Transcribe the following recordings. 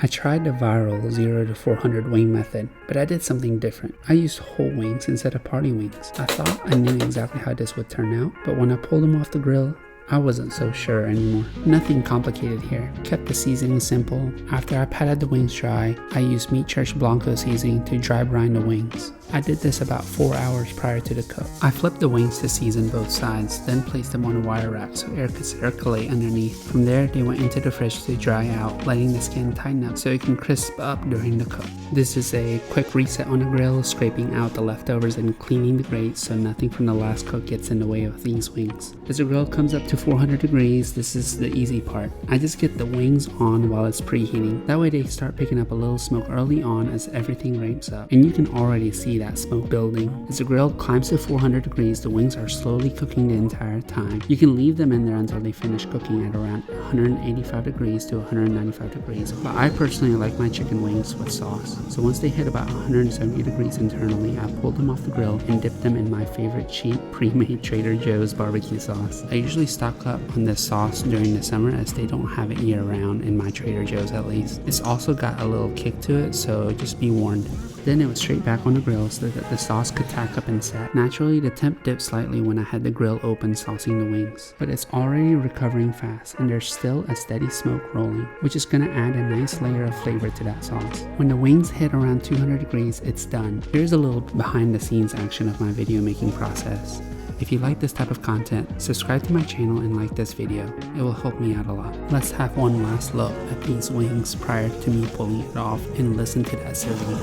I tried the viral 0 to 400 wing method, but I did something different. I used whole wings instead of party wings. I thought I knew exactly how this would turn out, but when I pulled them off the grill, I wasn't so sure anymore. Nothing complicated here. Kept the seasoning simple. After I patted the wings dry, I used Meat Church Blanco seasoning to dry brine the wings. I did this about 4 hours prior to the cook. I flipped the wings to season both sides, then placed them on a wire rack so air could circulate underneath. From there, they went into the fridge to dry out, letting the skin tighten up so it can crisp up during the cook. This is a quick reset on the grill, scraping out the leftovers and cleaning the grates so nothing from the last cook gets in the way of these wings. As the grill comes up to 400 degrees, this is the easy part. I just get the wings on while it's preheating. That way they start picking up a little smoke early on as everything ramps up. And you can already see that smoke building. As the grill climbs to 400 degrees, the wings are slowly cooking the entire time. You can leave them in there until they finish cooking at around 185 degrees to 195 degrees. But I personally like my chicken wings with sauce. So once they hit about 170 degrees internally, I pulled them off the grill and dipped them in my favorite cheap pre-made Trader Joe's barbecue sauce. I usually stock up on this sauce during the summer as they don't have it year round in my Trader Joe's at least. It's also got a little kick to it, so just be warned. Then it was straight back on the grill so that the sauce could tack up and set. Naturally, the temp dipped slightly when I had the grill open saucing the wings, but it's already recovering fast and there's still a steady smoke rolling, which is going to add a nice layer of flavor to that sauce. When the wings hit around 200 degrees, it's done. Here's a little behind the scenes action of my video making process. If you like this type of content, subscribe to my channel and like this video. It will help me out a lot. Let's have one last look at these wings prior to me pulling it off and listen to that sizzle.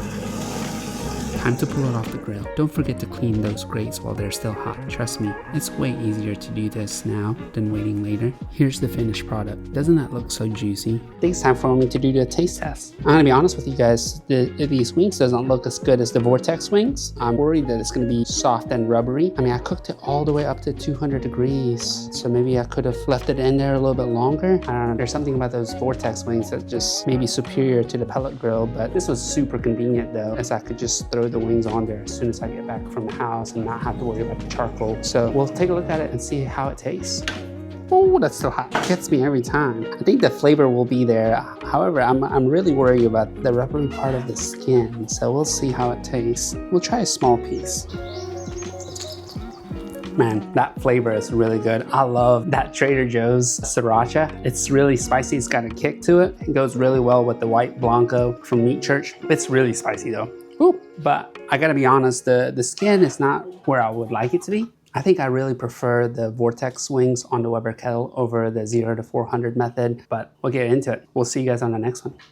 Time to pull it off the grill. Don't forget to clean those grates while they're still hot. Trust me, it's way easier to do this now than waiting later. Here's the finished product. Doesn't that look so juicy? I think it's time for me to do the taste test. I'm gonna be honest with you guys, these wings doesn't look as good as the Vortex wings. I'm worried that it's gonna be soft and rubbery. I mean, I cooked it all the way up to 200 degrees, so maybe I could have left it in there a little bit longer. I don't know, there's something about those Vortex wings that just may be superior to the pellet grill, but this was super convenient though, as I could just throw the wings on there as soon as I get back from the house and not have to worry about the charcoal. So we'll take a look at it and see how it tastes. Oh, that's so hot. It gets me every time. I think the flavor will be there. However, I'm really worried about the rubbery part of the skin. So we'll see how it tastes. We'll try a small piece. Man, that flavor is really good. I love that Trader Joe's sriracha. It's really spicy. It's got a kick to it. It goes really well with the white Blanco from Meat Church. It's really spicy though. Ooh, but I gotta be honest, the skin is not where I would like it to be. I think I really prefer the Vortex wings on the Weber kettle over the 0 to 400 method, but we'll get into it. We'll see you guys on the next one.